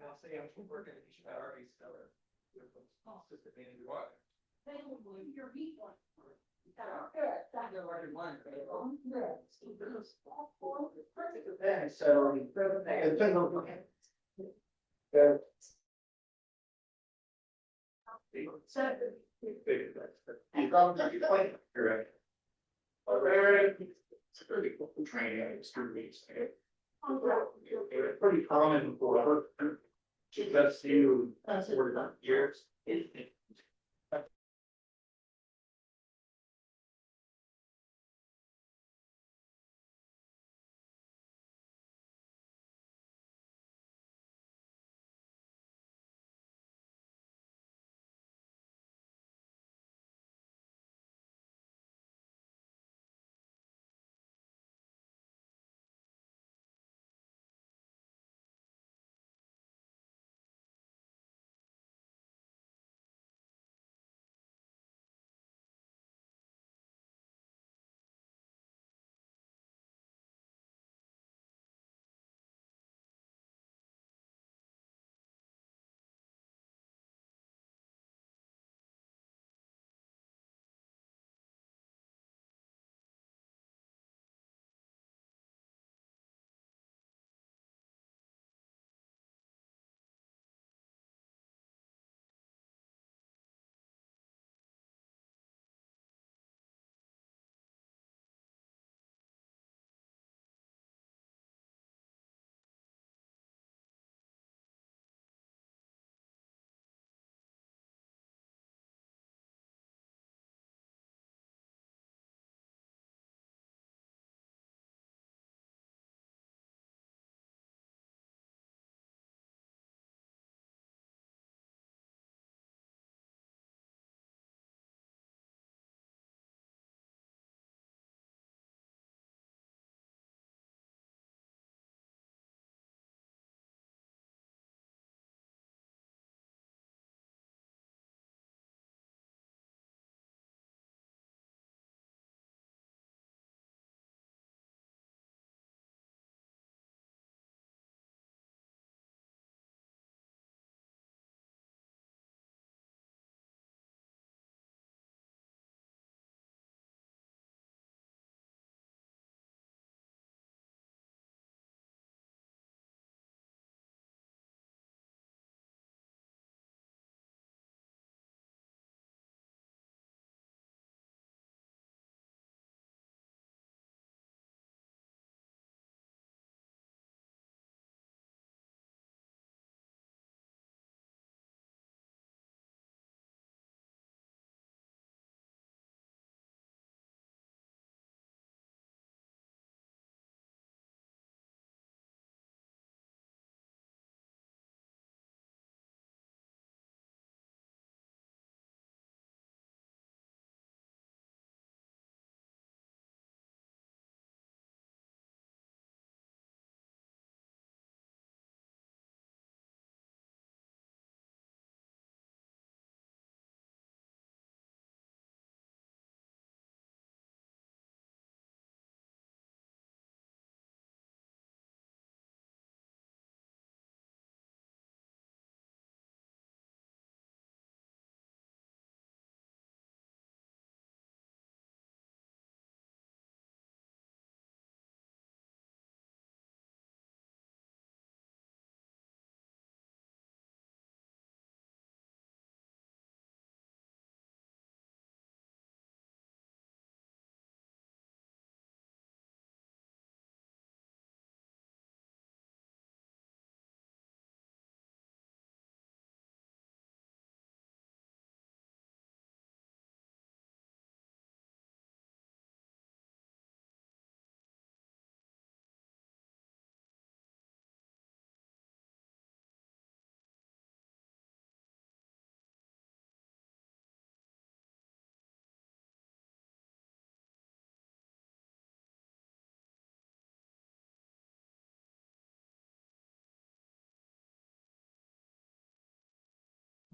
Now say I'm working, you should already sell it. Just the thing you want. Training, pretty common for just you, for years.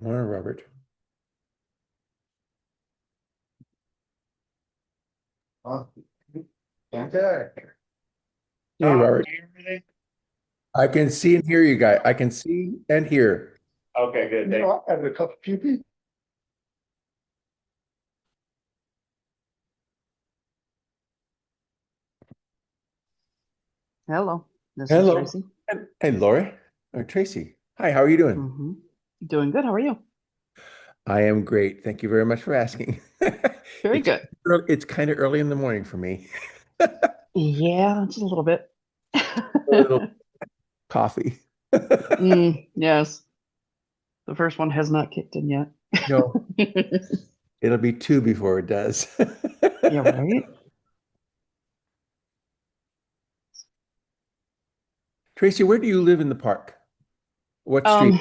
Morning, Robert. Okay. Hey, Robert. I can see and hear you guys. I can see and hear. Okay, good. You know, I have a couple few people. Hello, this is Hello. Tracy. Hey, Lori. Or Tracy. Hi, how are you doing? hmm Doing good. How are you? I am great. Thank you very much for asking. Very It's good. it's kind of early in the morning for me. Yeah, just a little bit. A little coffee. Yes, the first one has not kicked in yet. No, it'll be two before it does. Yeah, right. Tracy, where do you live in the park? What street? Um,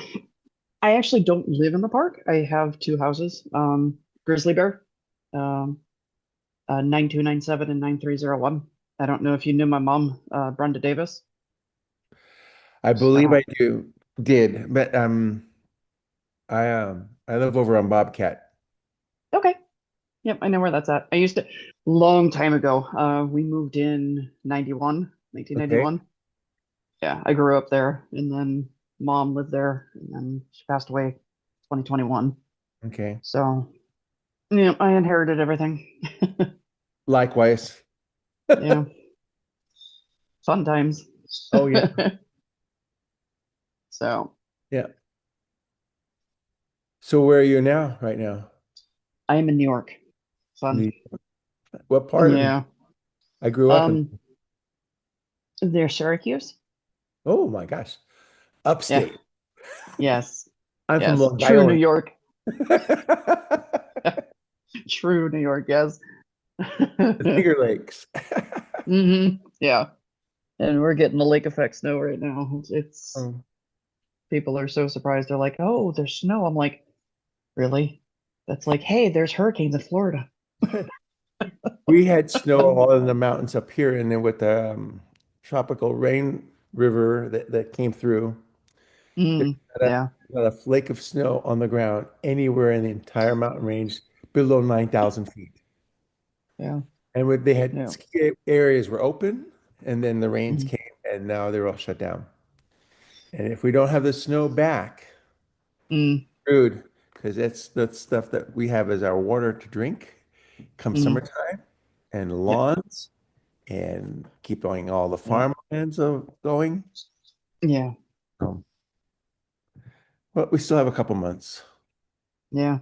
I actually don't live in the park. I have two houses. Grizzly Bear, um, 9297 and 9301. I don't know if you knew my mom, Brenda Davis. I believe I So, did, but I live over on Bobcat. okay. Yep, I know where that's at. I used to, long time ago. We moved in 91, Okay. 1991. Yeah, I grew up there, and then mom lived there, and then she passed away 2021. Okay. So, yeah, I inherited everything. Likewise. Yeah, fun times. Oh yeah. So, Yeah. So where are you now, right now? I'm in New York. Fun. New What part of Yeah. I grew up in? Um, they're Syracuse. Oh my gosh. Yeah. Upstate. Yes. I'm from Yes. Long True New Island. York. True New York. Yes. The Finger Lakes. Yeah. And we're getting the lake effect snow right now. It's Oh. people are so surprised. They're like, "Oh, there's snow." I'm like, "Really?" That's like, "Hey, there's hurricanes in Florida." We had snow all in the mountains up here, and then with the tropical rain river that came through, there's not Yeah, not a flake of snow on the ground anywhere in the entire mountain range below 9,000 feet. yeah, And they had yeah. ski areas were open, and then the rains Mm, came, and now they're all shut down. And if we don't have the snow back, mm, screwed, because that's stuff that we have as our water to drink come mm. summertime, and Yep, lawns, and keep going all the yep, farmlands of going. yeah, Um, but we still have a couple months. yeah.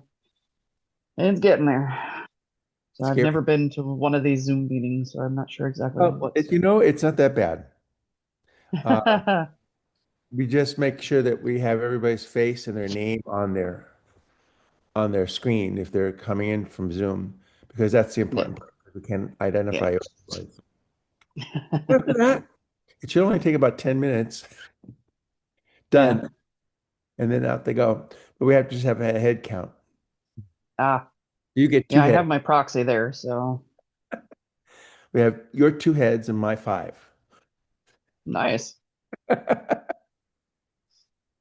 It's getting there. So I've Scary. never been to one of these Zoom meetings, so I'm not sure exactly Well, what's. it's not that bad. Uh, we just make sure that we have everybody's face and their name on their screen if they're coming in from Zoom, because that's the Yeah, important part. We can yeah, identify your voice. After that, it should only take about 10 minutes. yeah. Done. And then out they go. But we have to just have a head count. Ah, You get two yeah. I heads. have my proxy there, so We have your two heads and my five. nice. Yeah,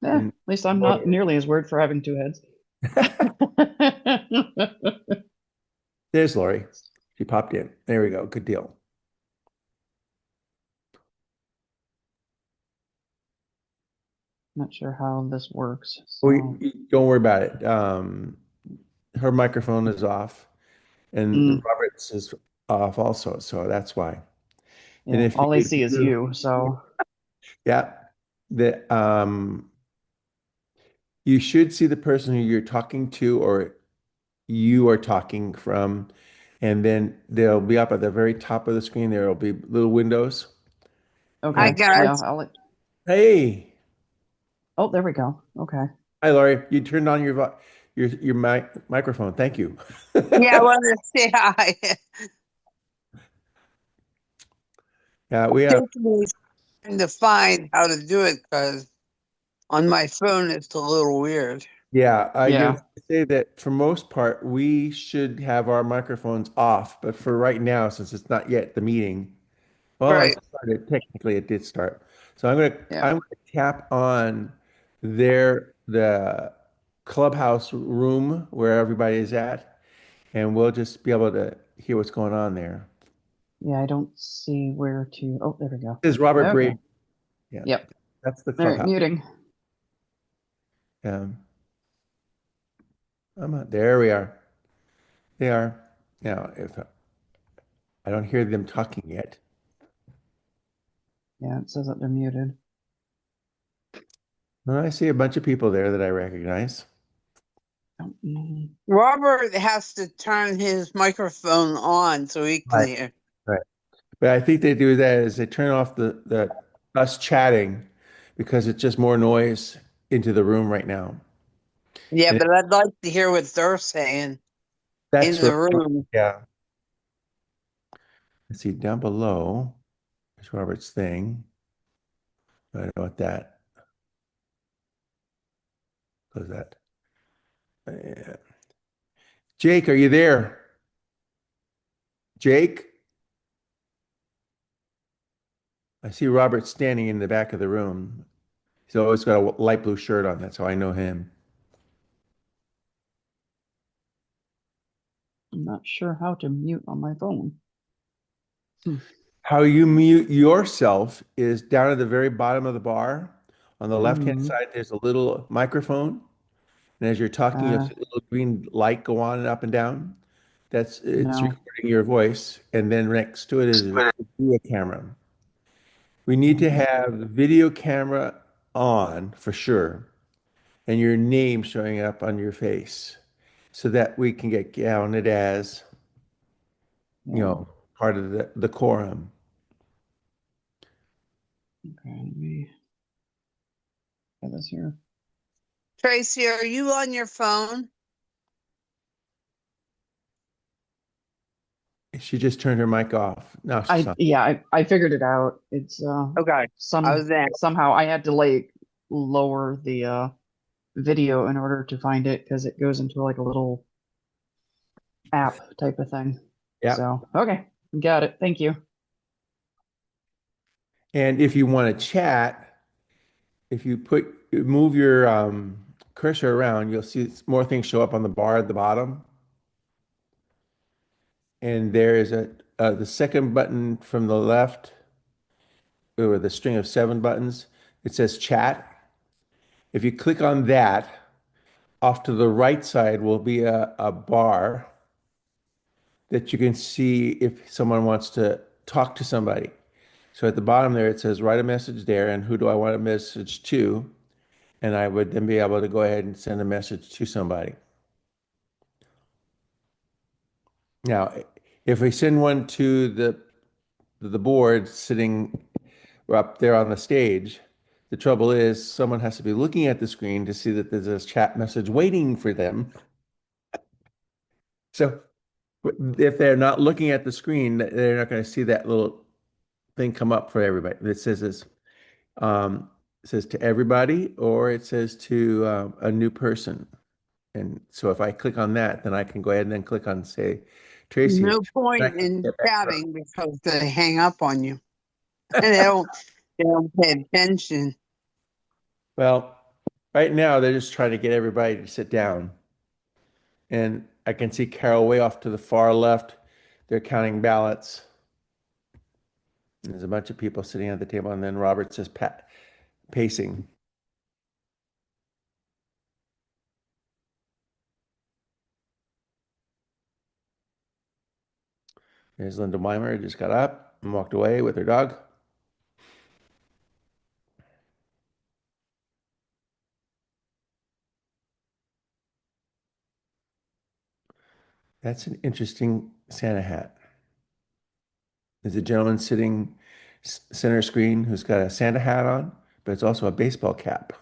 at And least I'm not Lord. nearly as weird for having two heads. There's Lori. She popped in. There we go. Good deal. Not sure how this works, We so. don't worry about it. Her microphone is off, and Mm. Robert's is off also, so that's why. And Yeah, if all I you, see is you. So, yeah, the you should see the person who you're talking to or you are talking from, and then they'll be up at the very top of the screen. There will be little windows. Hi okay. Yeah, guys. I'll let. Hey, Oh, there we go. Okay. hi, Laurie. You turned on your microphone. Thank you. Yeah, I wanted to say hi. Yeah, we have. Taking me time to find how to do it because on my phone it's a little weird. Yeah, I can Yeah. say that for most part, we should have our microphones off. But for right now, since it's not yet the meeting, well, Right. it started. Technically, it did start. So I'm Yeah. gonna tap on the clubhouse room where everybody is at, and we'll just be able to hear what's going on there. Yeah. I don't see where to. Oh, there we go. This is Robert Okay. Brady. Yeah, Yep. That's the All right, clubhouse. muting. Um, there we are. They are. Now, if I don't hear them talking yet. Yeah, it says that they're muted. Well, I see a bunch of people there that I recognize. Robert has to turn his microphone on so he can Right. hear. Right. But I think they do that is they turn off the us chatting because it's just more noise into the room right now. Yeah, And but I'd like to hear what they're saying in that's the what, room. yeah. Let's see, down below is Robert's thing. I don't know what that. Close that. Yeah. Jake, are you there? Jake? I see Robert standing in the back of the room. He's always got a light blue shirt on. That's how I know him. I'm not sure how to mute on my phone. How you mute yourself is down at the very bottom of the bar. On the left-hand Mm, side, there's a little microphone. And as you're talking, you'll uh, see a little green light go on and up and down. It's no. recording your voice. And then next to it is a video camera. We need to Okay. have the video camera on for sure, and your name showing up on your face so that we can get counted as, Yeah. part of the quorum. Okay. Let me get this here. Tracy, are you on your phone? She just turned her mic off. Now she's on. I figured it out. It's Okay, I was there. somehow I had to like lower the video in order to find it because it goes into like a little app type of thing. Yeah. So okay, got it. Thank you. And if you want to chat, if you move your cursor around, you'll see more things show up on the bar at the bottom. And there is the second button from the left, or the string of 7 buttons. It says chat. If you click on that, off to the right side will be a bar that you can see if someone wants to talk to somebody. So at the bottom there, it says write a message there and who do I want a message to? And I would then be able to go ahead and send a message to somebody. Now, if we send one to the board sitting up there on the stage, the trouble is someone has to be looking at the screen to see that there's a chat message waiting for them. So if they're not looking at the screen, they're not going to see that little thing come up for everybody. It says this, it says to everybody, or it says to a new person. And so if I click on that, then I can go ahead and then click on say Tracy. No And I point can in get back to her. chatting because they hang up on you. And they don't pay attention. Well, right now they're just trying to get everybody to sit down. And I can see Carol way off to the far left. They're counting ballots. And there's a bunch of people sitting at the table, and then Robert's just pacing. There's Linda Weimer, just got up and walked away with her dog. That's an interesting Santa hat. There's a gentleman sitting center screen who's got a Santa hat on, but it's also a baseball cap.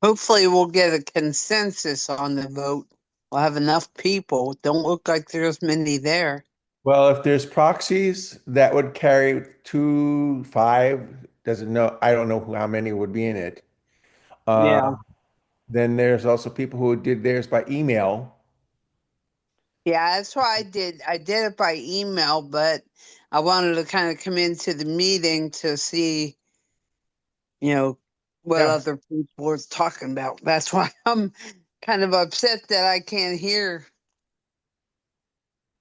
Hopefully we'll get a consensus on the vote. We'll have enough people. Don't look like there's many there. Well, if there's proxies, that would carry 5. Doesn't know. I don't know how many would be in it. Yeah. Then there's also people who did theirs by email. Yeah, that's why I did it by email, but I wanted to kind of come into the meeting to see, you know, what Yeah. other people were talking about. That's why I'm kind of upset that I can't hear.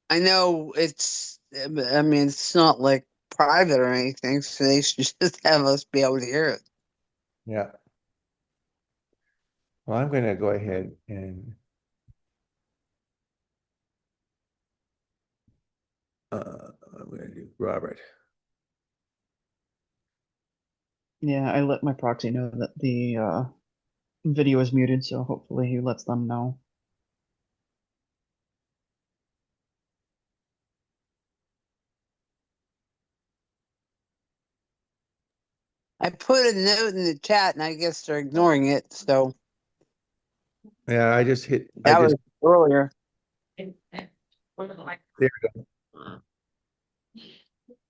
I know I mean, it's not like private or anything, so they should just have us be able to hear it. Yeah. Well, I'm going to go ahead and I'm going to do Robert. Yeah, I let my proxy know that the video is muted, so hopefully he lets them know. I put a note in the chat, and I guess they're ignoring it. So Yeah, I just hit. that was earlier. There we go.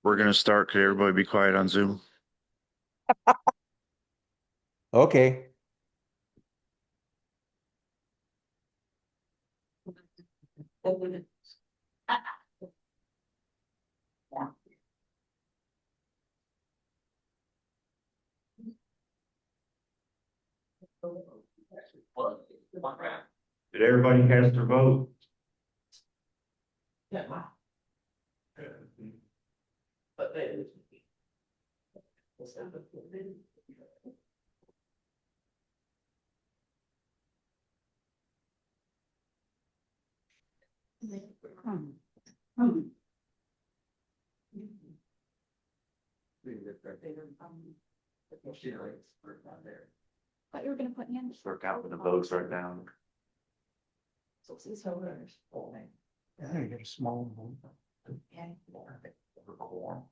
We're gonna start. Could everybody be quiet on Zoom? Okay. Did everybody cast their vote? Yeah. But then. Thought you were gonna put me in. Work out with the votes right now. So these owners. Yeah, you get a small one. Okay. For quorum.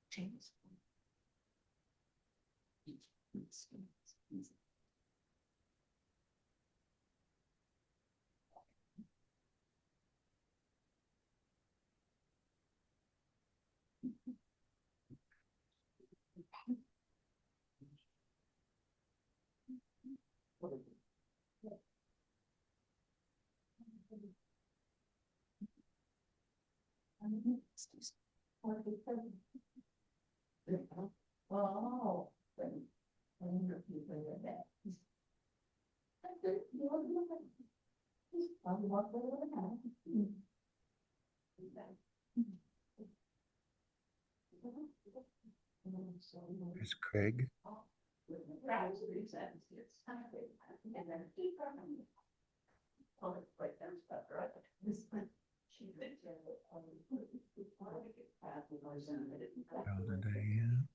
James. Oh. It's Craig. Elder Diane.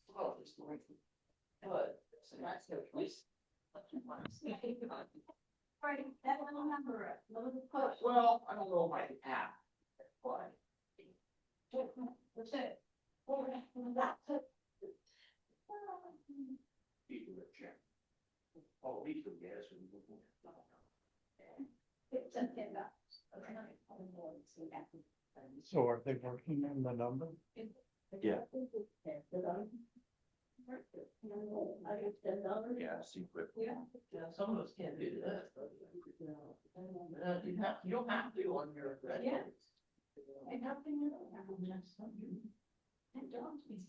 Right, that little number, little push. Well, I don't know if I can add. Why? That's it. That's it. Oh, we can guess. It's $10. So are they working on the number? Yeah. Yeah, secret. Yeah, some of us can't do that. You don't have to on your. Yeah. And how can you know? And don't be.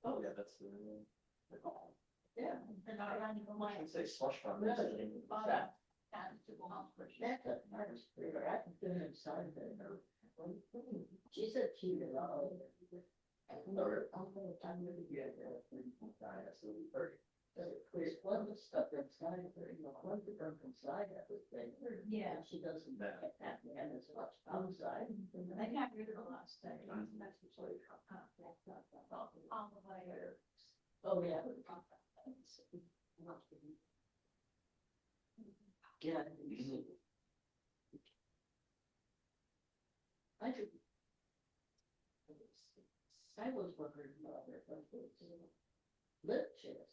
Oh, yeah, that's the. Yeah. And I don't even I mind. should say slush fund. That's That. a nice figure. I can fit inside there. She said she did all. Or, I'm really good at it. Clear one of the stuff inside, one of the broken inside everything. Yeah. She doesn't have as much outside. I got rid of the last thing. That's usually. All the way. Oh, yeah. Yeah. I should. I was wondering about it, but lip chest.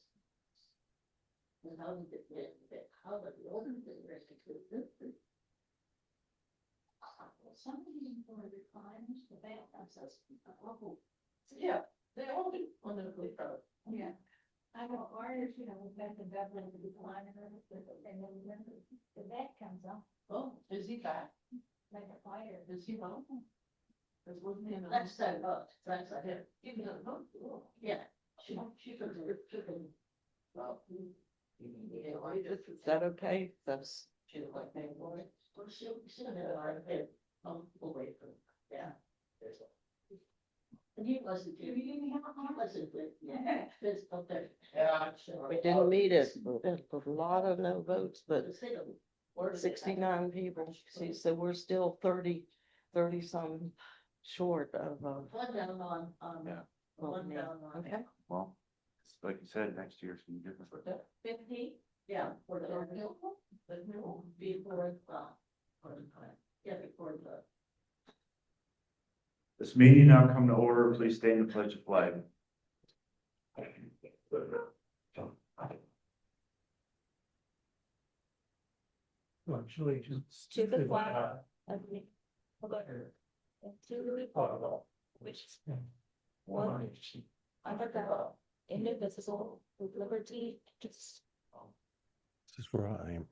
And how did it get, how did the other thing rest of the somebody for recliners, the back, that's us. Yeah, they all do on the police road. Yeah. I know ours, you know, we back in Dublin, the recliner, and then remember, the back comes up Oh, is he back? like a fire. Is he home? Cause wasn't he in the. That's so good, that's like it. He was at home. Yeah. She could, well, yeah, like, is that okay? That's, she was like, hey, boy. Well, she'll have our head, Away from, yeah. there's And he wasn't, he wasn't with, yeah, this, up there. Yeah, we didn't meet it, there's a lot of no votes, but Or 69 people, see, so we're still 30 some short of, One down on, Yeah. one down on. okay. Well, it's like you said, next year's gonna be different. But 50, yeah, for the new, before, for the plan, yeah, before the. this meeting now come to order, please stand and pledge the flag. Congratulations. To the flag of the republic and to the republic which is one under God, indivisible, with liberty and justice. This is where I am.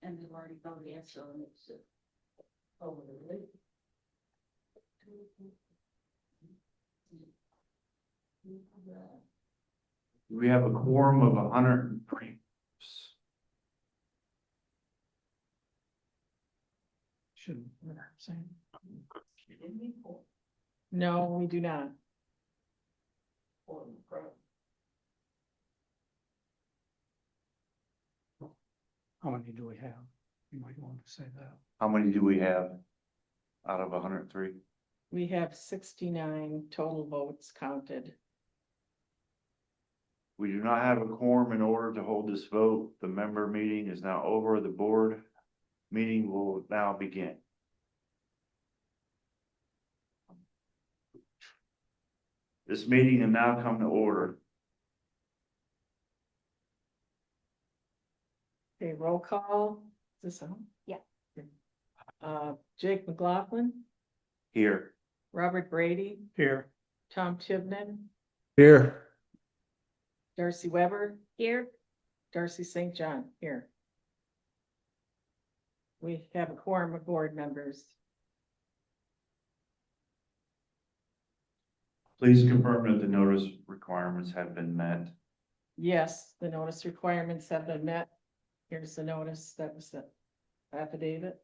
And we've already voted, so it's over the lake. We have a quorum of 103. Shouldn't. No, we do not. How many do we have? You might want to say that. How many do we have out of 103? We have 69 total votes counted. We do not have a quorum in order to hold this vote. The member meeting is now over. The board meeting will now begin. This meeting will now come to order. Okay, roll call. Is this on? Yeah. Jake McLaughlin, Here, Robert Brady, Here. Tom Chibnall, Here. Darcy Weber, Here, Darcy St. John, here. We have a quorum of board members. please confirm that the notice requirements have been met. Yes, the notice requirements have been met. Here's the notice that was the affidavit.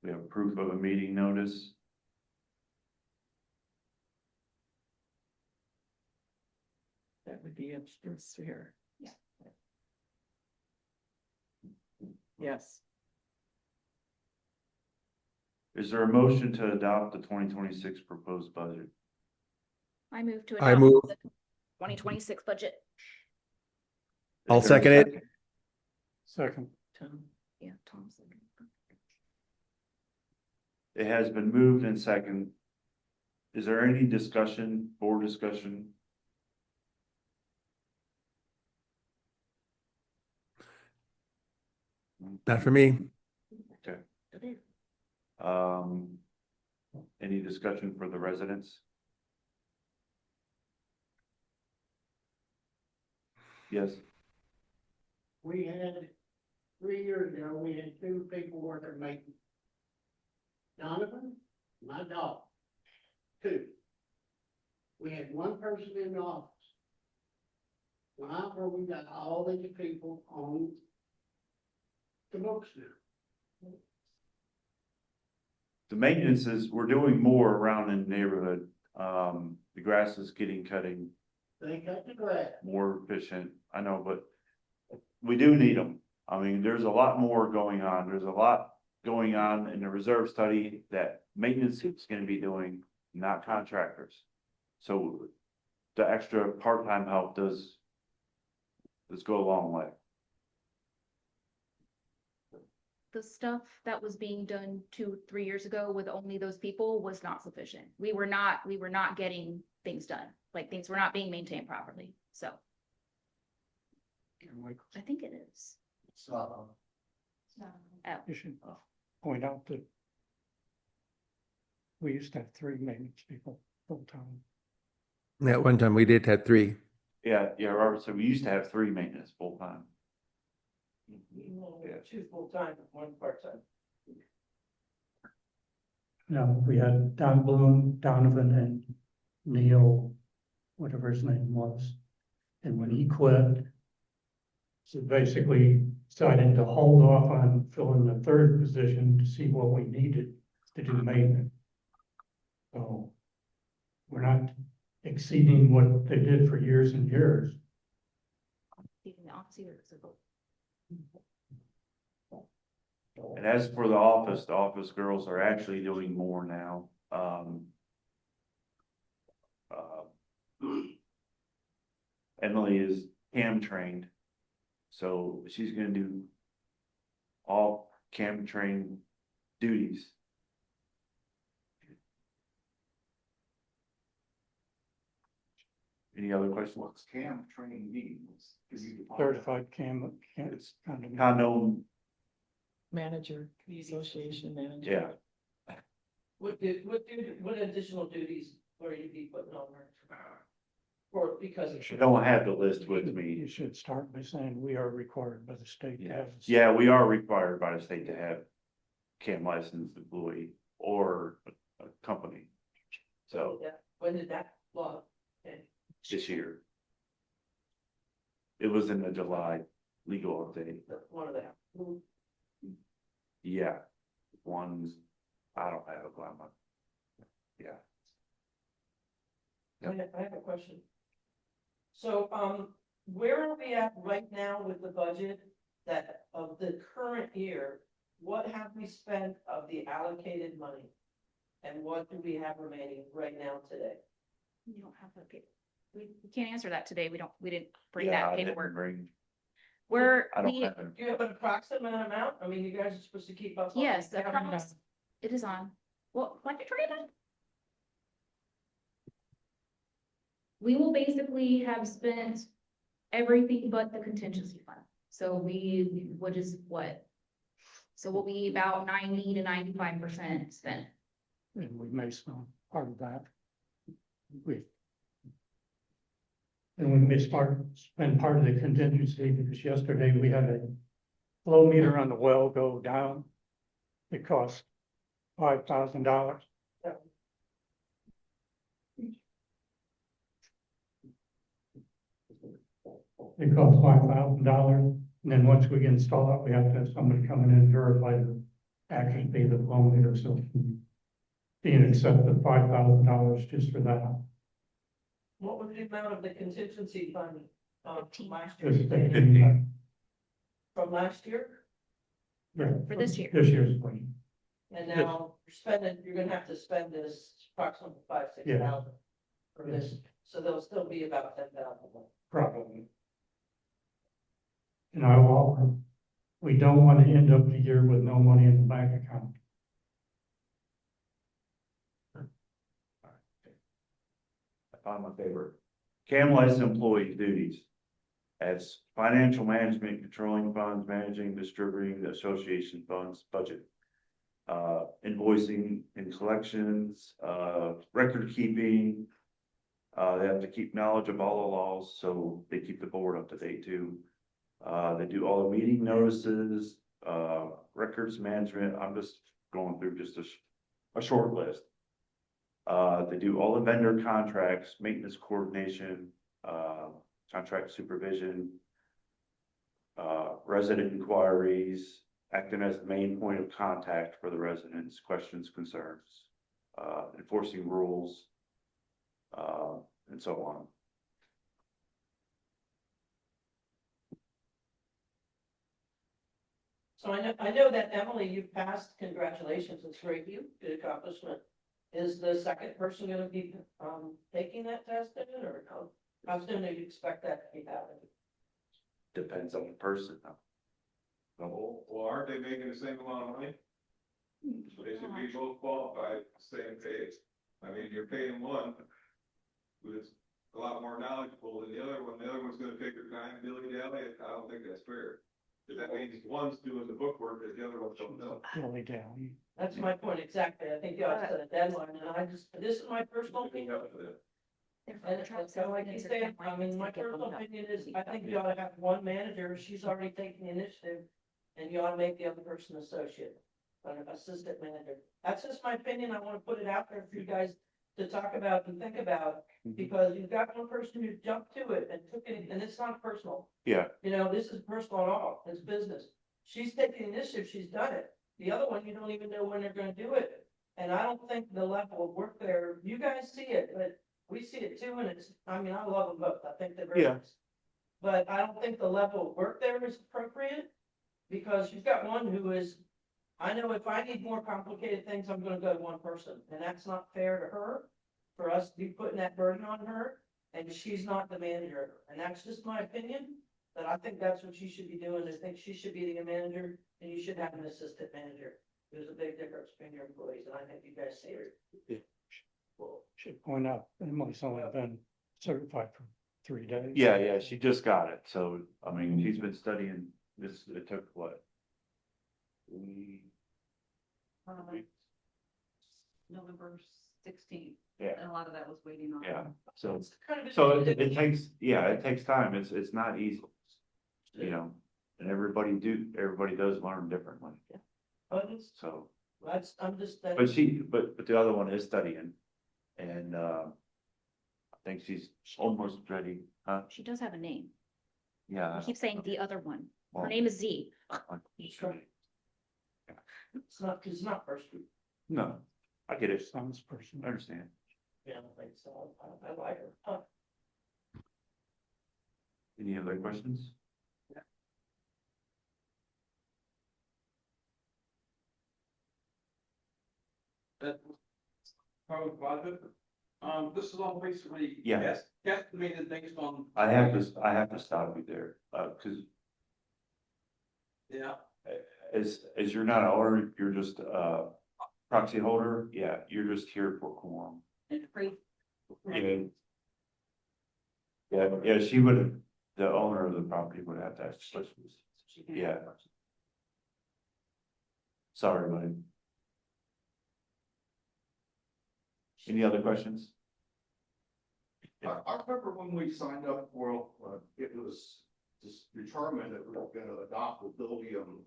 We have proof of a meeting notice. That would be upstairs here. Yeah. Yes, Is there a motion to adopt the 2026 proposed budget? I move to I adopt move. the 2026 budget. I'll Is there a second it. Second. Tom. Yeah, Tom's. It has been moved and second. Is there any discussion, board discussion? Not for me. Um, any discussion for the residents? Yes, We had, 3 years ago, we had 2 people working maintenance. Donovan, my dog. 2. We had 1 person in the office. Now, where we got all these people on the books now. the maintenance is, we're doing more around in the neighborhood. The grass is getting cutting They cut the grass. more efficient, I know, but we do need them. I mean, there's a lot more going on. There's a lot going on in the reserve study that maintenance is gonna be doing, not contractors. So the extra part-time help does go a long way. The stuff that was being done 2-3 years ago with only those people was not sufficient. We were not getting things done. like things were not being maintained properly, so I think it is. So, Oh, You should point out that we used to have 3 maintenance people full time. At one time, we did have 3. Yeah, Robert, so we used to have 3 maintenance full-time. Yeah, 2 full-time, 1 part-time. No, we had Don Bloom, Donovan, and Neil, whatever his name was. And when he quit, so basically decided to hold off on filling the 3rd position to see what we needed to do maintenance. So we're not exceeding what they did for years and years. even the officer. And as for the office girls are actually doing more now. Emily is cam trained, so she's gonna do all cam trained duties. Any other questions? What's CAM training means? Certified cam. It's condo, Manager, association manager. yeah. What additional duties are you be putting on her? Or because I don't have the list with me. You should start by saying we are required by the state to have. Yeah, we are required by the state to have CAM licensed employee or a company. So When did that law? Okay. this year. It was in the July legal update. One of them. Yeah. One's, I don't have a llama. Yeah. I have a question. So, where are we at right now with the budget that of the current year? What have we spent of the allocated money? And what do we have remaining right now today? We don't have that paper. We can't answer that today. We didn't bring Yeah, that I didn't paperwork. bring, We're, I don't we, have it. Do you have an approximate amount? I mean, you guys are supposed to keep up. on yes, it. it is on. Well, like I tried to. We will basically have spent everything but the contingency fund. So which is what? So we'll be about 90 to 95% spent. And we may spend part of that. And we may spend part of the contingency because yesterday we had a flow meter on the well go down. It cost $5,000. It costs $5,000, and then once we install it, we have to have somebody come in and verify to actually pay the flow meter, so being accepted $5,000 just for that. What was the amount of the contingency fund, from last Just year? 15, From last year? yeah, For this year. This year's plan. And now you're gonna have to spend this approximately 5,000-6,000 for this, so there'll still be about 10,000. Probably. And we don't want to end up the year with no money in the bank account. I found my favorite. CAM licensed employee duties. As financial management, controlling funds, managing, distributing the association funds budget. Invoicing and collections, record keeping. They have to keep knowledge of all the laws, so they keep the board up to date too. They do all the meeting notices, records management. I'm just going through just a short list. They do all the vendor contracts, maintenance coordination, contract supervision, resident inquiries, acting as the main point of contact for the residents, questions, concerns, enforcing rules, and so on. So I know that Emily, you passed, congratulations, it's great, good accomplishment. Is the second person gonna be, taking that test then, or how soon do you expect that to be happening? Depends on the person. Well, aren't they making the same amount of money? So they should be both qualified, same pay. I mean, you're paying one with a lot more knowledgeable than the other one. The other one's gonna take their time, dilly-dally. I don't think that's fair. Because that means one's doing the bookwork and the other one's don't know. Really down. That's my point exactly. I think y'all set a deadline and I just, this is my personal opinion. And it's kind of like you said, I mean, my personal opinion is, I think you ought to have one manager, she's already taking the initiative. And you ought to make the other person associate, or assistant manager. That's just my opinion. I want to put it out there for you guys to talk about and think about. Because you've got one person who jumped to it and took it, and it's not personal. Yeah, You know, this is personal at all. It's business. She's taking the initiative, she's done it. The other one, you don't even know when they're gonna do it. And I don't think the level of work there, you guys see it, but we see it too, and it's, I mean, I love them both. I think they're very Yeah. nice. But I don't think the level of work there is appropriate, because you've got one who is, I know if I need more complicated things, I'm gonna go to one person, and that's not fair to her. For us to be putting that burden on her, and she's not the manager, and that's just my opinion. But I think that's what she should be doing. I think she should be the manager, and you should have an assistant manager. There's a big difference between your employees, and I think you guys see it. Should point out, Emily's only been certified for 3 days. yeah, she just got it. So, I mean, she's been studying this, it took what? November 16th, Yeah, and a lot of that was waiting on. yeah. So, It's kind of. so it takes, yeah, it takes time. It's not easy. You know, and everybody does learn differently. But it's, So, I'm just. but the other one is studying. And, I think she's almost ready, huh? She does have a name. Yeah. I keep saying the other one. Her Well, name is Z. It's not personal. No, I get it. Sounds personal. I understand. Yeah, I don't think so. I like her. Huh. Any other questions? Proposed budget, this is all basically. Yeah. Guesstimated based on. I have to stop you there, cause Yeah. as you're not an owner, you're just a proxy holder, yeah, you're just here for quorum. And free. Yeah. Yeah, she would, the owner of the property would have to ask questions. Yeah. Sorry, buddy. Any other questions? I remember when we signed up for, it was just determined that we were gonna adopt the Billium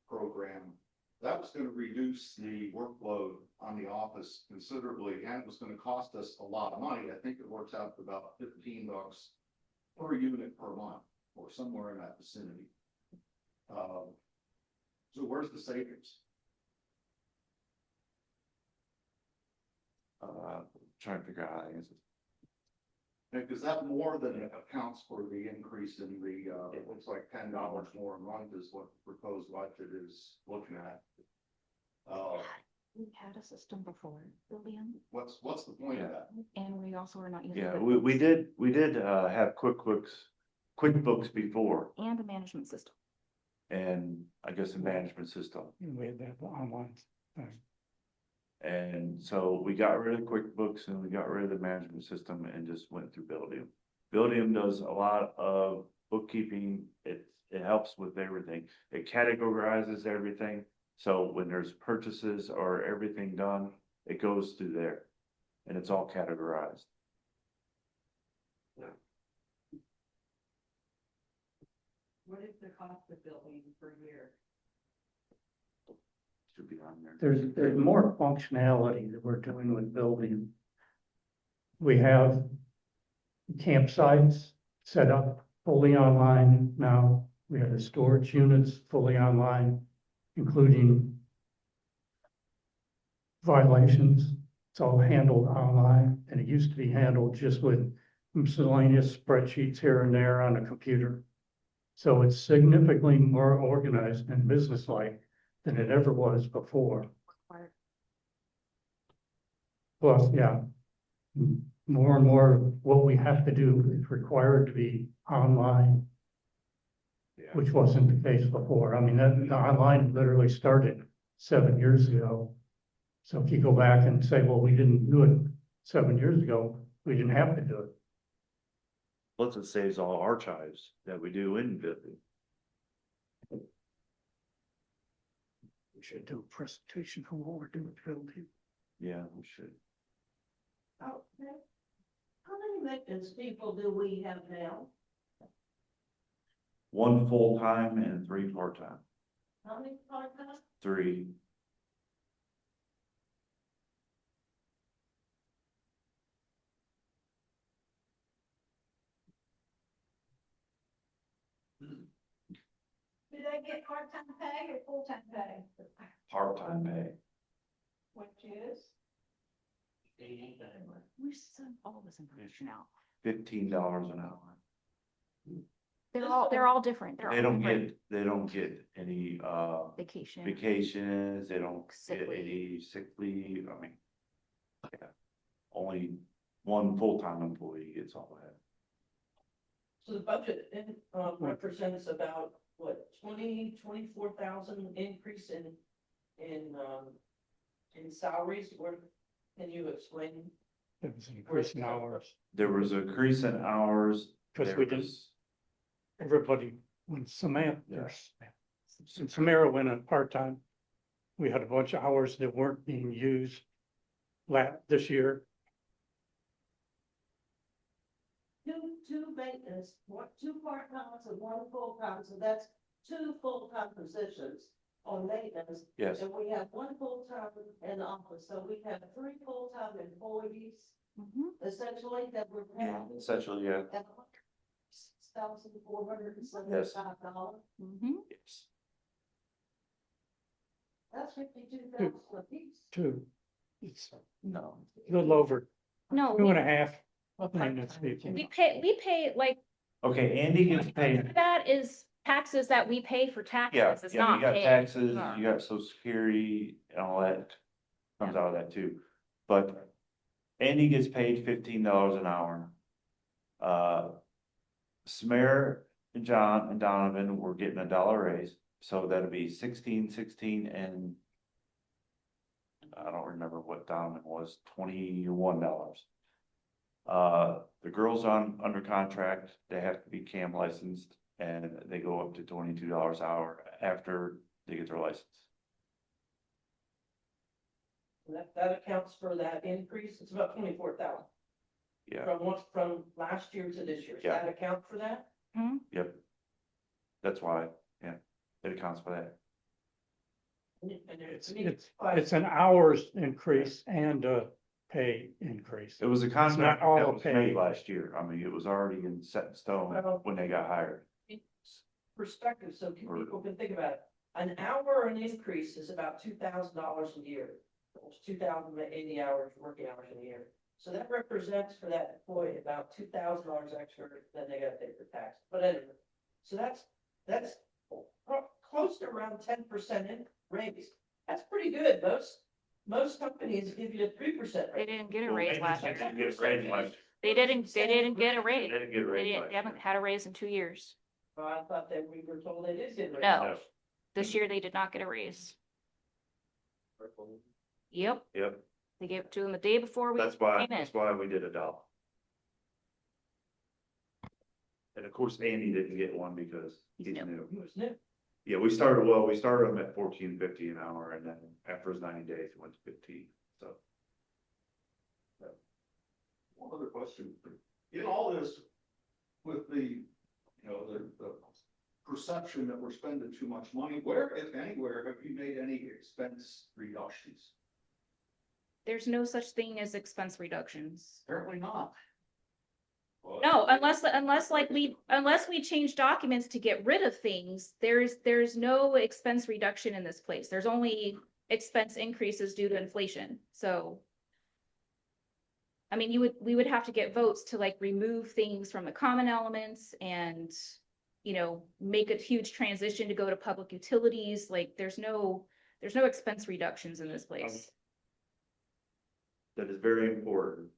program. That was gonna reduce the workload on the office considerably, and it was gonna cost us a lot of money. I think it works out to about $15 per unit per month, or somewhere in that vicinity. So where's the savings? Trying to figure out how to answer. Because that more than accounts for the increase in the, it looks like $10 more a month is what the proposed budget is looking at. We've had a system before, Billion, What's the point of that? and we also are not using. Yeah, QuickBooks we did have QuickBooks before, And a management system. and I guess a management system. We had that online thing. And so we got rid of QuickBooks and we got rid of the management system and just went through Buildium. Buildium does a lot of bookkeeping. It helps with everything. It categorizes everything. So when there's purchases or everything done, it goes through there and it's all categorized. What is the cost of building per year? Should be on there. There's more functionality that we're doing with building. We have campsites set up fully online now. We have the storage units fully online, including violations. It's all handled online, and it used to be handled just with miscellaneous spreadsheets here and there on a computer. So it's significantly more organized and businesslike than it ever was before. Plus, yeah, more and more what we have to do is required to be online, which wasn't the case before. I mean, that the online literally started 7 years ago. So if you go back and say, well, we didn't do it 7 years ago, we didn't have to do it. Plus it saves all archives that we do in building. We should do a presentation for what we're doing building. Yeah, we should. Okay. How many maintenance people do we have now? 1 full-time and 3 part-time. How many part-time? 3. Do they get part-time pay or full-time pay? Part-time pay. Which is? We send all this information out. $15 an hour. They're all different. They're They all don't different. they don't get any, Vacation. vacations, they don't Sick get leave. any sick leave, I mean. Yeah. Only 1 full-time employee gets all that. So the budget represents about, what, 24,000 increase in salaries, or can you explain? There was an increase in hours, There was a increase in hours. because there we didn't, was- everybody, when Samantha, Yeah. since Samara went on part-time, we had a bunch of hours that weren't being used this year. Two maintenance, 2 part-times and 1 full-time, so that's 2 full-time positions on maintenance. Yes, And we have 1 full-time in the office, so we have 3 full-time employees Mhm. essentially that we're paying. essentially, yeah. At $6,475. Mhm. Yes. That's 52,000 apiece. Too. It's No. a little over No, 2.5 maintenance people. we pay like, Okay, Andy gets paid. that is taxes that we pay for taxes. Yeah, It's yeah, not you got paid. taxes, Yeah. you got social security and all that comes out of that too. But Andy gets paid $15 an hour. Samara and John and Donovan were getting $1 raise, so that'd be 16, 16, and I don't remember what Donovan was, $21. The girls under contract, they have to be CAM licensed and they go up to $22 an hour after they get their license. That accounts for that increase, it's about 24,000. Yeah, From last year to this year, does Yeah. that account for that? yep. That's why, yeah, it accounts for that. It's an hours increase and a pay increase. It was a contract all that was pay. made last year. I mean, it was already set in stone when they got hired. Perspective, so people can think about it. An hour an increase is about $2,000 a year. It's 2,080 hours, working hours in a year. So that represents for that employee about $2,000 extra, then they gotta pay for tax. But anyway, so that's close to around 10% raise. That's pretty good. Most companies give you a 3% They raise. didn't get a raise last year. They didn't get a raise last year. They didn't get a raise. They didn't get a raise last They year. haven't had a raise in 2 years. Well, I thought that we were told they did get a raise. No. This year they did not get a raise. Yep, Yep, they gave it to them the day before we that's why came in. we did $1. And of course, Andy didn't get one because He's he's new. new. It was new. Yeah, we started him at $14.50 an hour, and then after his 90 days, it went to 15, so. One other question, in all this, with the perception that we're spending too much money, where, if anywhere, have you made any expense reductions? There's no such thing as expense reductions. Apparently not. Well, No, unless we change documents to get rid of things, there's no expense reduction in this place. There's only expense increases due to inflation, so. I mean, we would have to get votes to like remove things from the common elements and, make a huge transition to go to public utilities. Like, there's no expense reductions in this place. That is very important.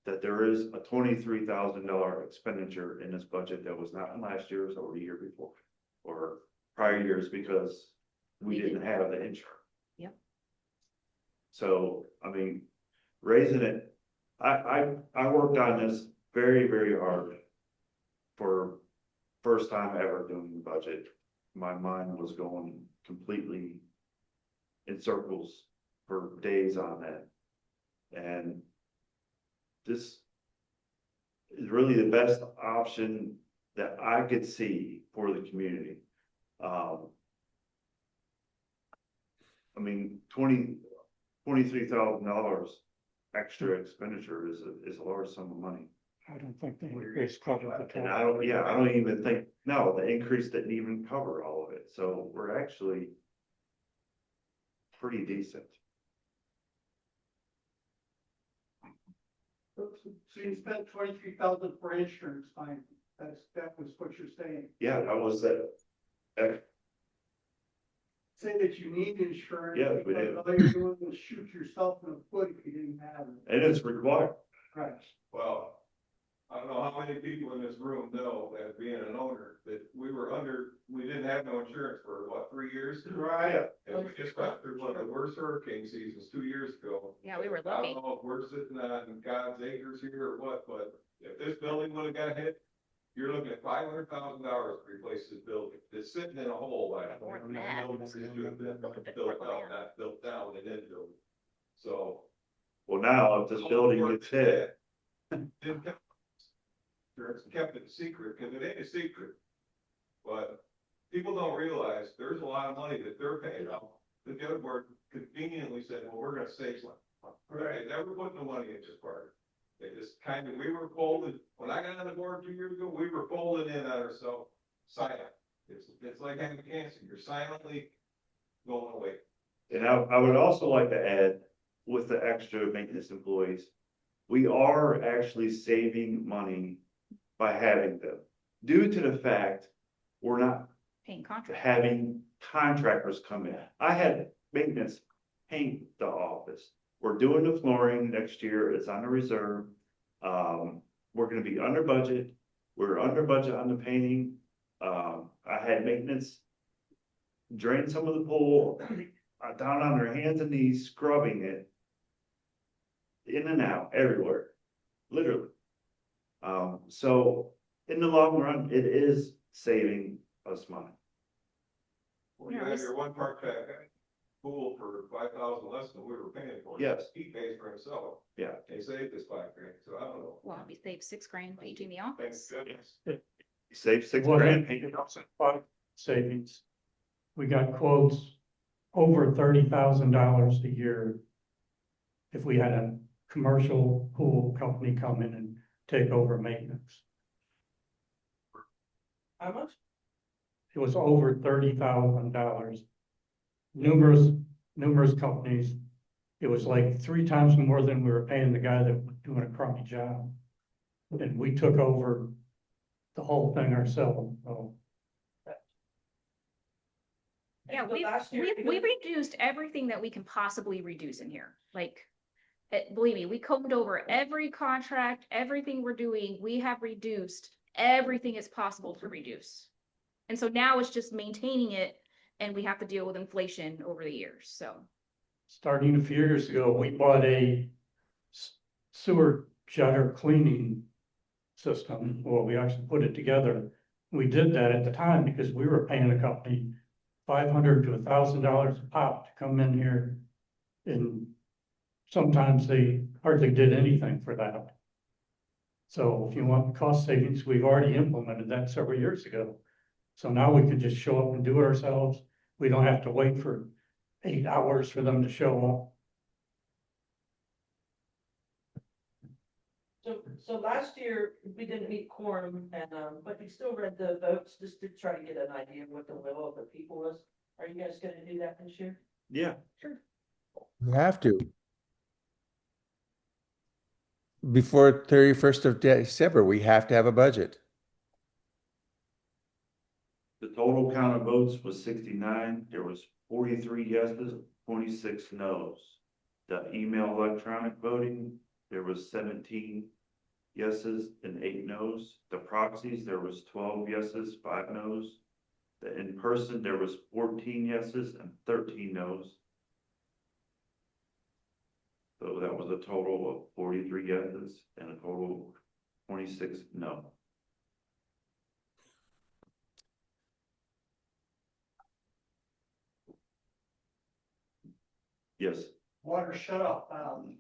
That there is a $23,000 expenditure in this budget that was not in last year's or the year before, or prior years, because we didn't have the insurance. Yep. So, I mean, raising it, I worked on this very, very hard for first time ever doing the budget. My mind was going completely in circles for days on that. And this is really the best option that I could see for the community. I mean, $23,000 extra expenditure is a large sum of money. I don't think the increase covered the And I don't even think, no, the increase didn't even cover all of it, so we're actually pretty decent. So you spent 23,000 for insurance, fine, that was what you're saying. Yeah, that was that. Say that you need insurance. Yeah, we because do. all you're doing is shoot yourself in the foot if you didn't have it. And it's required. Right. Well, I don't know how many people in this room know that being an owner, that we didn't have no insurance for what, 3 years? Right. And we just got through one of the worst hurricane seasons 2 years ago. Yeah, we were I lucky. don't know if we're sitting on God's acres here or what, but if this building would have got hit, you're looking at $500,000 to replace this building. It's sitting in a hole. More than that. Look at the Built Portland. out, not built down and then built. So. Well, now if this building gets hit, Didn't kept- Sure, it's kept it a secret, because it ain't a secret. But people don't realize there's a lot of money that they're paying out. The judge board conveniently said, well, we're gonna save some. Right, they never put no money in this part. They just we were folded, when I got on the board 2 years ago, we were folded in on ourselves, silent. It's like having cancer, you're silently going away. and I would also like to add, with the extra maintenance employees, we are actually saving money by having them, due to the fact we're not Paying contract. having contractors come in. I had maintenance paint the office. We're doing the flooring next year, it's on the reserve. We're gonna be under budget, we're under budget on the painting. I had maintenance drain some of the pool, down on their hands and knees, scrubbing it. In and out, everywhere, literally. So in the long run, it is saving us money. Well, you have your one part-time pool for 5,000 less than we were paying for. Yes. He pays for himself. Yeah. They saved us $5,000, so I don't know. Well, we saved $6,000 painting the Thank office. goodness. You save $6 What grand. happened? Savings. We got quotes over $30,000 a year. If we had a commercial pool company come in and take over maintenance, How much? it was over $30,000. Numerous companies. It was like 3 times more than we were paying the guy that was doing a crummy job. And we took over the whole thing ourselves, so. Yeah, So last year, we reduced everything that we can possibly reduce in here. Like, believe me, we combed over every contract, everything we're doing, we have reduced everything it's possible to reduce. And so now it's just maintaining it, and we have to deal with inflation over the years, so. Starting a few years ago, we bought a sewer jetter cleaning system. Well, we actually put it together. We did that at the time because we were paying the company $500 to $1,000 a pop to come in here. And sometimes they hardly did anything for that. So if you want cost savings, we've already implemented that several years ago. So now we can just show up and do it ourselves. We don't have to wait for 8 hours for them to show up. So last year, we didn't meet quorum and, but we still read the votes just to try to get an idea of what the will of the people was. Are you guys gonna do that this year? Yeah. Sure. We have to. Before 31st of December, we have to have a budget. The total count of votes was 69. There was 43 yeses, 26 nos. The email electronic voting, there was 17 yeses and 8 nos. The proxies, there was 12 yeses, 5 nos. The in-person, there was 14 yeses and 13 nos. So that was a total of 43 yeses and a total 26, no. Yes, Water shut off valves.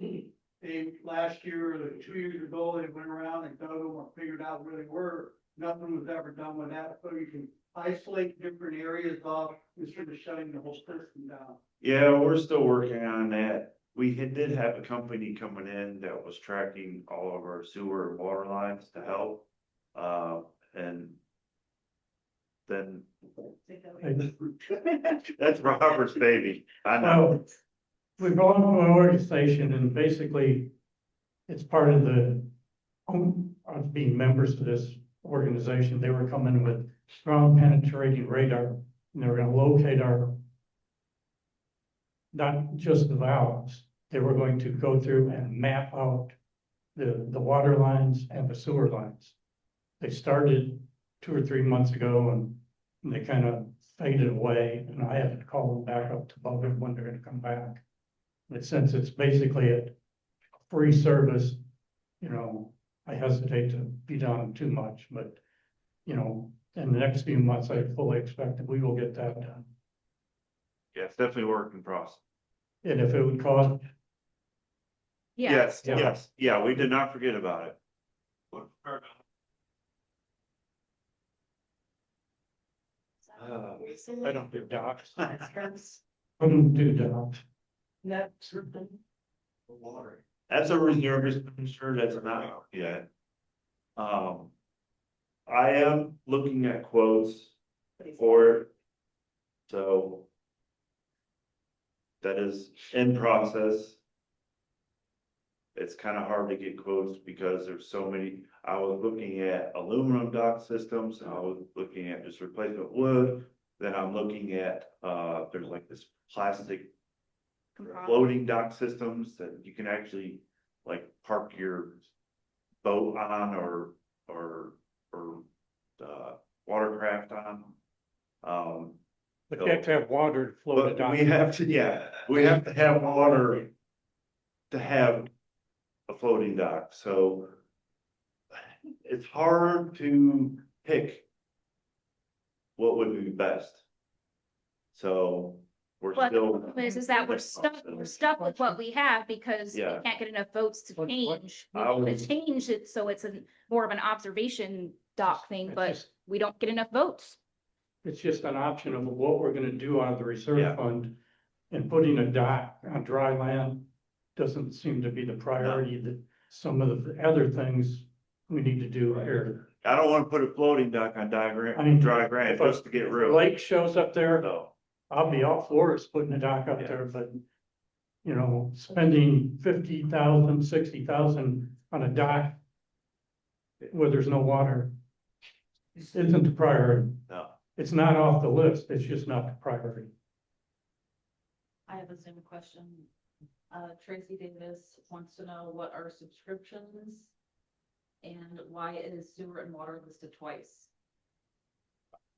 They, last year, or 2 years ago, they went around and dug them or figured out where they were. Nothing was ever done with that, so you can isolate different areas off instead of shutting the whole system down. yeah, we're still working on that. We did have a company coming in that was tracking all of our sewer and water lines to help. And then that's Robert's baby. I know. Well, we belong to an organization and basically it's part of of being members of this organization. They were coming with strong penetrating radar and they were gonna locate not just the valves, they were going to go through and map out the water lines and the sewer lines. They started 2 or 3 months ago and they kind of faded away and I haven't called them back up to bug them when they're gonna come back. But since it's basically a free service, you know, I hesitate to beat on them too much, but, you know, in the next few months, I fully expect that we will get that done. Yeah, it's definitely work in process. And if it would cost, Yeah. Yes, Yeah. yes, yeah, we did not forget about it. I don't do docks. I don't do docks. Next. That's a reserve expenditure, that's not yet. I am looking at quotes for it. So. That is in process. It's kind of hard to get quotes because there's so many, I was looking at aluminum dock systems, and I was looking at just replacement wood. Then I'm looking at, there's like this plastic floating dock systems that you can actually like park your boat on or watercraft on. But you have to have water to float it But down. we have to, yeah, we have to have water to have a floating dock, so it's hard to pick what would be best. So we're Well, the still. problem is that we're stuck with what we have because we Yeah. can't get enough votes to What- change. We I want was- to change it so it's more of an observation dock thing, It's but just- we don't get enough votes. It's just an option of what we're gonna do out of the Yeah. reserve fund. And putting a dock on dry land doesn't seem to be the priority that some of the other things we need to do here. I don't wanna put a floating dock on I mean, dry ground, if a- just to get If rid a of. lake shows up there, So, I'll be all for us putting a dock up Yeah. there, but. You know, spending 50,000, 60,000 on a dock. Where there's no water. Isn't the priority. no, It's not off the list, it's just not the priority. I have the same question. Tracy Davis wants to know what are subscriptions and why is sewer and water listed twice?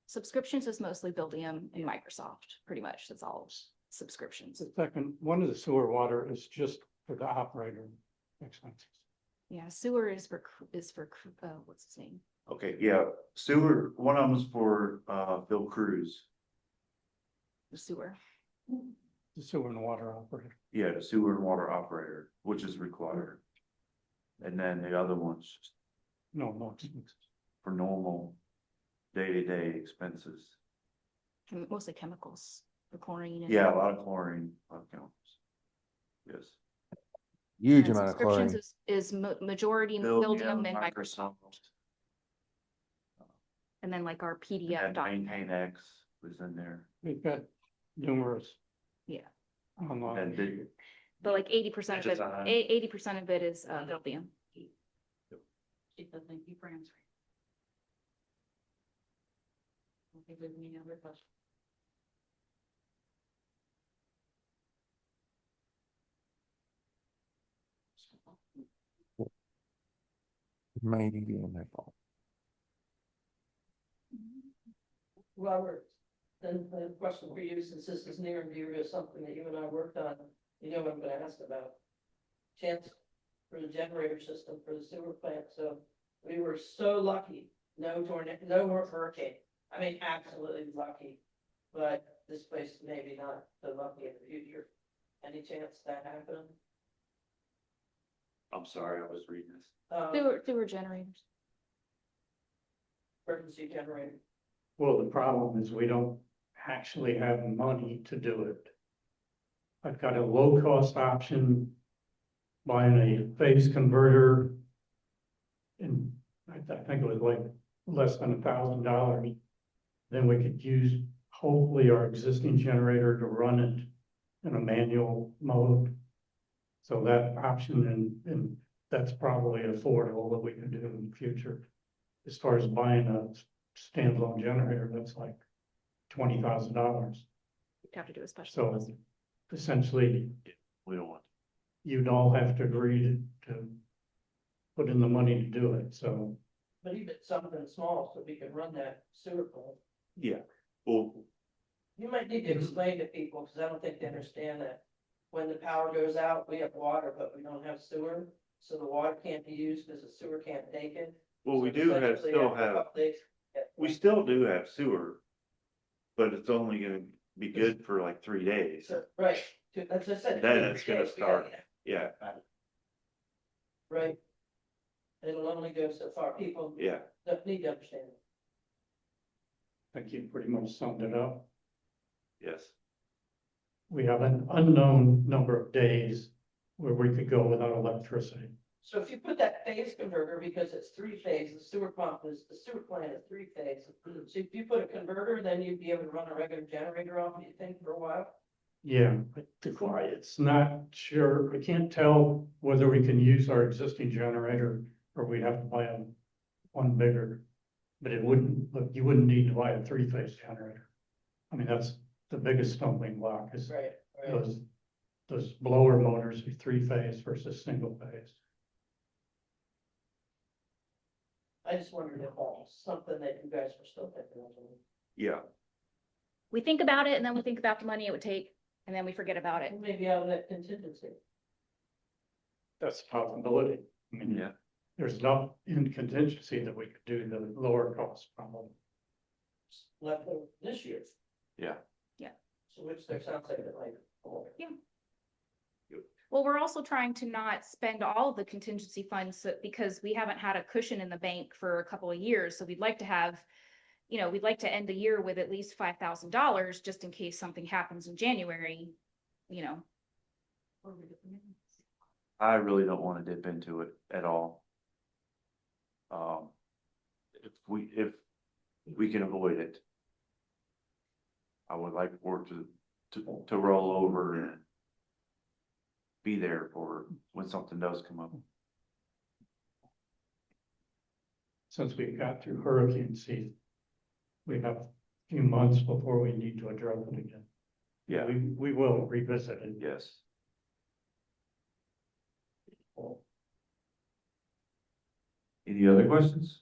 Subscriptions is mostly Buildium and Microsoft, pretty much. That's all subscriptions. The second, one of the sewer water is just for the operator expenses. Yeah, sewer is for, what's his name? okay, yeah, sewer, one of them is for, Bill Cruz. The sewer. The sewer and water operator. Yeah, the sewer and water operator, which is required. And then the other one's just No. for normal day-to-day expenses. Mostly chemicals, the chlorine. and- Yeah, a lot of chlorine, a lot of chemicals. Yes. Huge and amount of chlorine. subscriptions is majority Buildium, Buildium and Microsoft. And then like our PDF And document. Maintain X was in there. We've got numerous. Yeah. Online. And did, But like 80% of it, Design. 80% of it is Buildium. She said, thank you for answering. Okay, with any other questions? Might be my fault. Robert, then the question for you, since this is near and dear to something that you and I worked on, you know what I'm gonna ask about. Chance for the generator system for the sewer plant, so We were so lucky, no tornado, no more hurricane. I mean, absolutely lucky. But this place maybe not so lucky in the future. Any chance that happened? I'm sorry, I was reading this. Sewer generators. Emergency generator. Well, the problem is we don't actually have money to do it. I've got a low-cost option, buying a phase converter. And I think it was like less than $1,000. Then we could use hopefully our existing generator to run it in a manual mode. So that option and that's probably affordable that we can do in the future. As far as buying a standalone generator, that's like $20,000. We'd have to do a special. So list. essentially, We don't want. you'd all have to agree to put in the money to do it, so. But even something small, so we can run that sewer plant. Yeah, well, You might need to explain to people, because I don't think they understand that. When the power goes out, we have water, but we don't have sewer, so the water can't be used because the sewer can't take it. well, we So do have, essentially, still after a have, couple days, we still do have sewer. But it's only gonna be good for like 3 days. So, right, as I said. Then it's gonna 3 days, we gotta start. get it, Yeah, Right. It'll only go so far. People yeah. don't need to understand. it. I think you pretty much summed it up. Yes. We have an unknown number of days where we could go without electricity. So if you put that phase converter, because it's 3-phase, the sewer plant is 3-phase. So if you put a converter, then you'd be able to run a regular generator off, you think, for a while? Yeah, but it's not sure, I can't tell whether we can use our existing generator or we have to buy one bigger. But it wouldn't, look, you wouldn't need to buy a 3-phase generator. I mean, that's the biggest stumbling block is Right, right. those blower motors are 3-phase versus single phase. I just wondered if that was something that you guys were still thinking of. Yeah, We think about it and then we think about the money it would take and then we forget about it. Maybe out of that contingency. That's a possibility. I mean, yeah. there's not in contingency that we could do the lower cost problem. Left over this year. Yeah. So which there sounds like it like. Well, we're also trying to not spend all of the contingency funds because we haven't had a cushion in the bank for a couple of years. So we'd like to have, we'd like to end the year with at least $5,000 just in case something happens in January, I really don't wanna dip into it at all. If we can avoid it. I would like for it to roll over and be there for when something does come up. Since we got through hurricane season, we have a few months before we need to address it again. Yeah, We will revisit it. yes. Any other questions?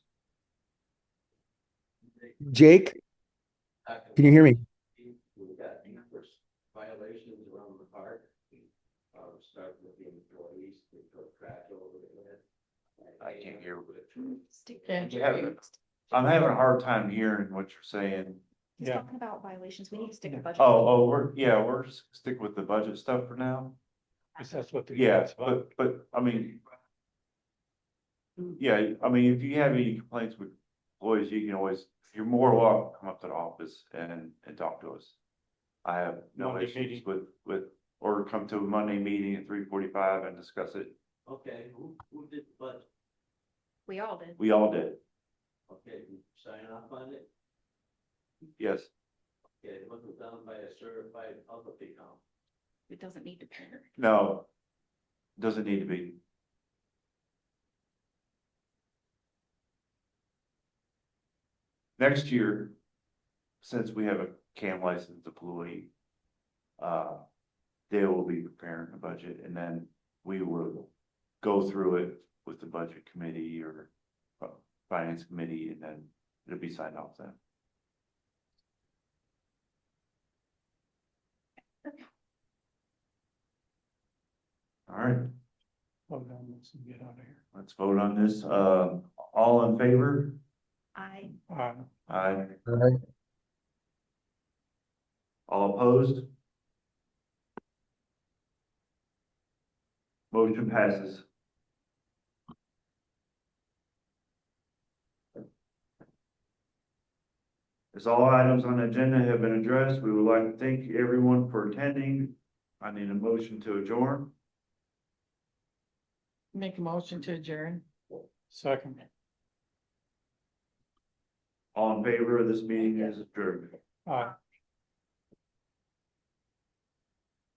Jake, can you hear me? We've got numerous violations around the park. Starting with the employees, they put trash over there. I can't hear. Can't I'm having a hard time hearing what you're saying. He's Yeah. talking about violations. We need to stick to budget. We're just stick with the budget stuff for now. Because that's what the. Yeah, but I mean. Yeah, I mean, if you have any complaints with employees, you can always, you're more welcome to come up to the office and talk to us. I have no Monday issues meeting. with, or come to a Monday meeting at 3:45 and discuss it. Okay, who did the budget? We all did. We all did, Okay, you sign off on it? yes. Okay, it wasn't done by a certified public accountant. It doesn't need to be. No, doesn't need to be. Next year, since we have a CAM licensed employee, they will be preparing a budget and then we will go through it with the budget committee or finance committee and then it'll be signed off then. All right, Hold on, let's get out of here. Let's vote on this. All in favor? I, Aye. All opposed? Motion passes. As all items on the agenda have been addressed, we would like to thank everyone for attending. I need a motion to adjourn. Make a motion to adjourn. Second. All in favor of this meeting is adjourned.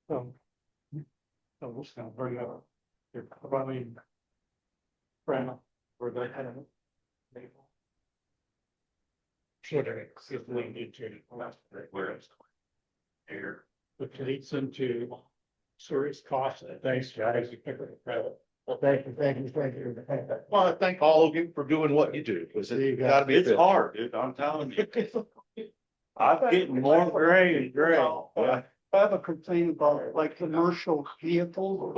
So we're just gonna bring up your probably friend or the head of it. Should see if we need to. Where it's here. Which leads into serious costs. Thanks, guys. Well, thank you. Well, I thank all of you for doing what you do, because it's gotta be. It's hard, dude, I'm telling you. I'm getting more gray and gray. I have a complaint about like commercial vehicles,